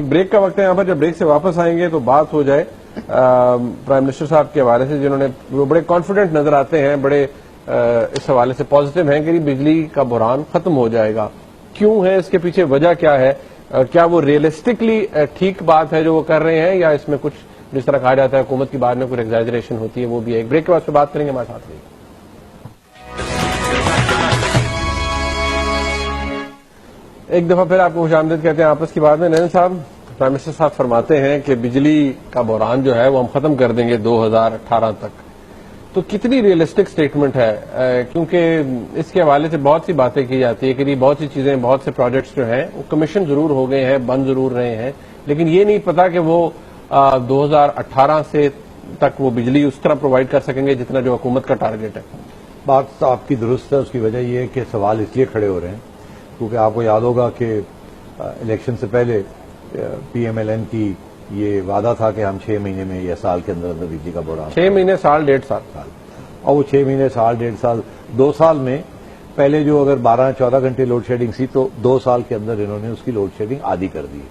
Break का वक्त है यहाँ पर, जब ब्रेक से वापस आएंगे तो बात हो जाए प्राइम मिनिस्टर साहब के हवाले से, जिन्होंने वो बड़े कॉन्फिडेंट नजर आते हैं, बड़े इस हवाले से पॉजिटिव हैं कि बिजली का बुरहान खत्म हो जाएगा। क्यों है, इसके पीछे वजह क्या है? क्या वो रियलिस्टिकली ठीक बात है जो वो कर रहे हैं, या इसमें कुछ जिस तरह कहा जाता है हुकूमत की बात में कुछ एग्जैजरेशन होती है, वो भी है? एक ब्रेक के बाद से बात करेंगे हमारे साथ। एक दफा फिर आपको खुशामदीद कहते हैं आपस की बात में। नैन साहब, प्राइम मिनिस्टर साहब फरमाते हैं कि बिजली का बुरहान जो है वो हम खत्म कर देंगे 2018 तक। तो कितनी रियलिस्टिक स्टेटमेंट है? क्योंकि इसके हवाले से बहुत सी बातें की जाती है कि बहुत सी चीजें, बहुत से प्रोजेक्ट्स जो हैं वो कमीशन जरूर हो गए हैं, बंद जरूर रहे हैं, लेकिन ये नहीं पता कि वो 2018 से तक वो बिजली उस तरह प्रोवाइड कर सकेंगे जितना जो हुकूमत का टारगेट है। बात तो आपकी दुरुस्त है। उसकी वजह यह है कि सवाल इसलिए खड़े हो रहे हैं क्योंकि आपको याद होगा कि इलेक्शन से पहले PMLN की ये वादा था कि हम 6 महीने में या साल के अंदर अंदर बिजली का बुरहान, 6 महीने, साल, 1.5 साल, और वो 6 महीने, साल, 1.5 साल, 2 साल में पहले जो अगर 12-14 घंटे लोड शेडिंग थी तो 2 साल के अंदर इन्होंने उसकी लोड शेडिंग आधी कर दी।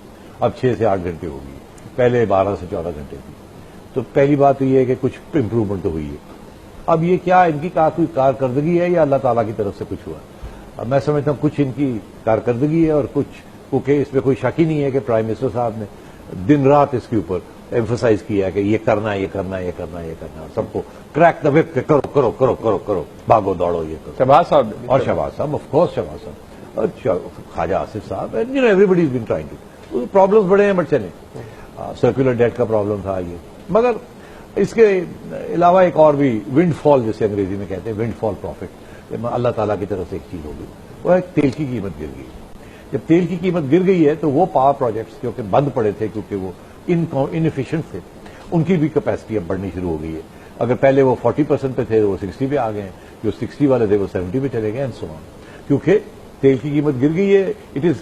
अब 6 से 8 घंटे होगी, पहले 12 से 14 घंटे थी। तो पहली बात तो ये है कि कुछ इंप्रूवमेंट तो हुई है। अब ये क्या इनकी कोई कारकर्दगी है या अल्लाह ताला की तरफ से कुछ हुआ? अब मैं समझता हूं कुछ इनकी कारकर्दगी है और कुछ, क्योंकि इसमें कोई शक ही नहीं है कि प्राइम मिनिस्टर साहब ने दिन रात इसके ऊपर एम्फोसाइज किया कि ये करना है, ये करना है, ये करना है, ये करना है, सबको क्रैक द whip के करो करो करो करो करो, भागो दौड़ो, ये करो। शहबाज साहब और शहबाज साहब, ऑफ कोर्स शहबाज साहब और ख्वाजा आसिफ साहब, everybody is been trying to. Problems बड़े हैं बट चले। सर्कुलर डेट का प्रॉब्लम था ये, मगर इसके अलावा एक और भी विंडफॉल, जैसे अंग्रेजी में कहते हैं विंडफॉल प्रॉफिट, अल्लाह ताला की तरफ से एक चीज होगी, वो है तेल की कीमत गिर गई। जब तेल की कीमत गिर गई है तो वो पावर प्रोजेक्ट्स क्योंकि बंद पड़े थे, क्योंकि वो इनएफिशिएंट थे, उनकी भी कैपेसिटी अब बढ़नी शुरू हो गई है। अगर पहले वो 40% पे थे, वो 60 पे आ गए हैं, जो 60 वाले थे वो 70 पे चले गए, एंड सो ऑन, क्योंकि तेल की कीमत गिर गई है। इट इज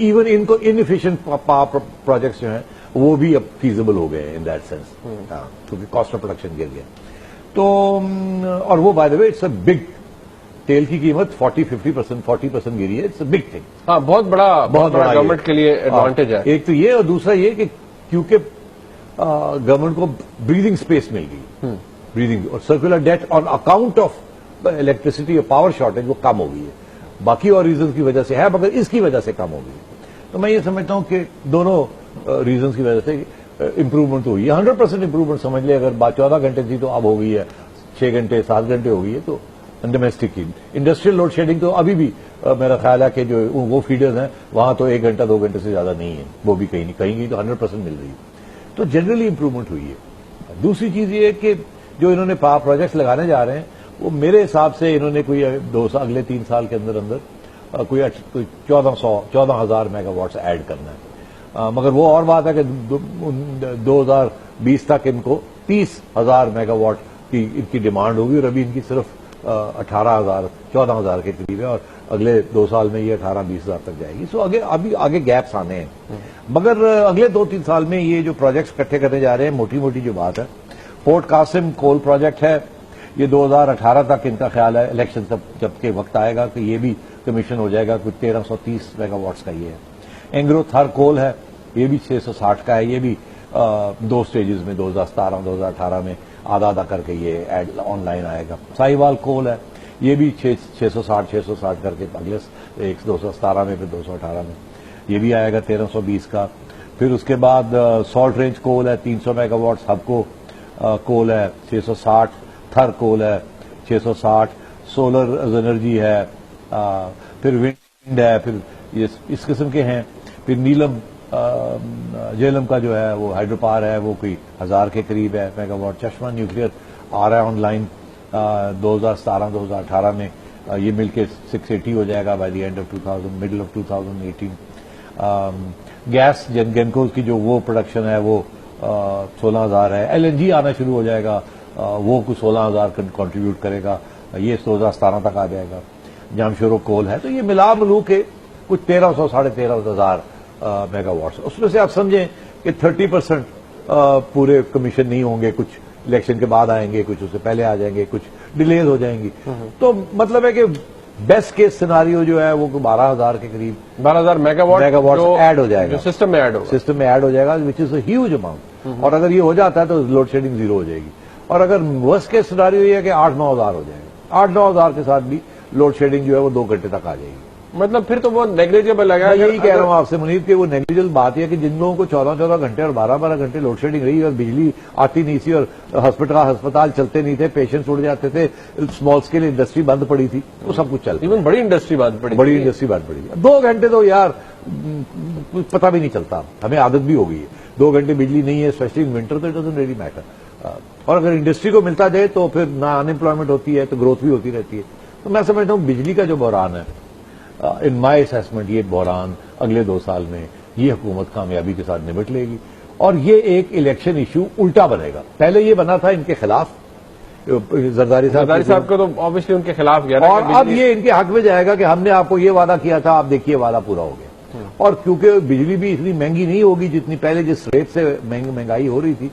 इवन इनको इनएफिशिएंट पावर प्रोजेक्ट्स जो हैं वो भी अब फीजिबल हो गए इन दैट सेंस, क्योंकि कॉस्ट ऑफ प्रोडक्शन गिर गया। तो और वो by the way it's a big, तेल की कीमत 40% गिरी है, इट्स अ बिग थिंग। हाँ, बहुत बड़ा गवर्नमेंट के लिए एडवांटेज है। एक तो ये, और दूसरा ये कि क्योंकि गवर्नमेंट को ब्रीदिंग स्पेस मिल गई, ब्रीदिंग, और circular debt on account of electricity और पावर शॉर्टेज वो कम हो गई है। बाकी और रीजन की वजह से है, मगर इसकी वजह से कम हो गई। तो मैं ये समझता हूं कि दोनों रीजन की वजह से इंप्रूवमेंट तो हुई है। 100% इंप्रूवमेंट समझ ले। अगर 14 घंटे थी तो अब हो गई है 6 घंटे, 7 घंटे हो गई है। तो डोमेस्टिक की इंडस्ट्रियल लोड शेडिंग तो अभी भी मेरा ख्याल है कि जो वो फीडर्स हैं वहां तो 1 घंटा 2 घंटे से ज्यादा नहीं है, वो भी कहीं नहीं, कहीं तो 100% मिल रही है। तो जनरली इंप्रूवमेंट हुई है। दूसरी चीज ये है कि जो इन्होंने पावर प्रोजेक्ट्स लगाने जा रहे हैं वो मेरे हिसाब से इन्होंने कोई अगले 3 साल के अंदर अंदर कोई 14,000 मेगावाट्स ऐड करना है। मगर वो और बात है कि 2020 तक इनको 30,000 मेगावाट की इनकी डिमांड होगी, और अभी इनकी सिर्फ 14,000 के करीब है, और अगले 2 साल में ये 18-20 हजार तक जाएगी। सो आगे गैप्स आने हैं। मगर अगले 2-3 साल में ये जो प्रोजेक्ट्स इकट्ठे करने जा रहे हैं, मोटी मोटी जो बात है, पोर्ट कासिम कोल प्रोजेक्ट है, ये 2018 तक इनका ख्याल है, इलेक्शन जब के वक्त आएगा कि ये भी कमीशन हो जाएगा, कुछ 1330 मेगावाट्स का ये है। एंग्रो थर कोल है, ये भी 660 का है, ये भी 2 स्टेजेस में 2017-2018 में आधा करके ये ऑनलाइन आएगा। साहिवाल कोल है, ये भी 660 करके अगले 217 में, फिर 218 में ये भी आएगा 1320 का। फिर उसके बाद सॉल्ट रेंज कोल है 300 मेगावाट, हबको कोल है 660, थर कोल है 660, सोलर एनर्जी है, फिर विंड है, फिर ये इस किस्म के हैं। फिर नीलम जेलम का जो है वो हाइड्रो पावर है, वो कोई 1000 के करीब है मेगावाट। चश्मा न्यूक्लियर आ रहा है ऑनलाइन 2017-2018 में, ये मिलके 680 हो जाएगा by the end of 2000, middle of 2018। Gas genco की जो वो प्रोडक्शन है वो 16,000 है। LNG आना शुरू हो जाएगा, वो कुछ 16,000 कंट्रीब्यूट करेगा, ये 2017 तक आ जाएगा। जामशोरो कोल है, तो ये मिला मिलू के कुछ 1300 साढ़े 13,000 मेगावाट्स। उसमें से आप समझें कि 30% पूरे कमीशन नहीं होंगे, कुछ इलेक्शन के बाद आएंगे, कुछ उससे पहले आ जाएंगे, कुछ डिलेज हो जाएंगी। तो मतलब है कि बेस्ट केस सिनारियो जो है वो 12,000 के करीब 12,000 मेगावाट ऐड हो जाएगा, जो सिस्टम में ऐड होगा, सिस्टम में ऐड हो जाएगा, which is a huge amount. और अगर ये हो जाता है तो लोड शेडिंग जीरो हो जाएगी। और अगर वर्स्ट केस सिनारियो ये है कि 8-9,000 हो जाएगा, 8-9,000 के साथ भी लोड शेडिंग जो है वो 2 घंटे तक आ जाएगी। मतलब फिर तो वो नेग्लिजिबल लगा। मैं यही कह रहा हूं आपसे मुनीब कि वो नेग्लिजिबल बात है कि जिन लोगों को 14-14 घंटे और 12-12 घंटे लोड शेडिंग रही और बिजली आती नहीं थी और अस्पताल चलते नहीं थे, पेशेंट्स उड़ जाते थे, स्मॉल स्केल इंडस्ट्री बंद पड़ी थी, वो सब कुछ चलता। इवन बड़ी इंडस्ट्री बंद पड़ी, बड़ी इंडस्ट्री बंद पड़ी। 2 घंटे तो यार कुछ पता भी नहीं चलता, हमें आदत भी हो गई है। 2 घंटे बिजली नहीं है, स्पेशली इन विंटर, तो इट डजंट रियली मैटर। और अगर इंडस्ट्री को मिलता जाए तो फिर ना अनएम्प्लॉयमेंट होती है, तो ग्रोथ भी होती रहती है। तो मैं समझता हूं बिजली का जो बहरान है, इन माई असेसमेंट, ये बहरान अगले 2 साल में ये हुकूमत कामयाबी के साथ निपट लेगी और ये एक इलेक्शन इश्यू उल्टा बनेगा। पहले ये बना था इनके खिलाफ, जरदारी साहब को तो ऑब्वियसली उनके खिलाफ गया, और अब ये इनके हक में जाएगा कि हमने आपको ये वादा किया था, आप देखिए वादा पूरा हो गया। और क्योंकि बिजली भी इतनी महंगी नहीं होगी जितनी पहले जिस रेट से महंगाई हो रही थी,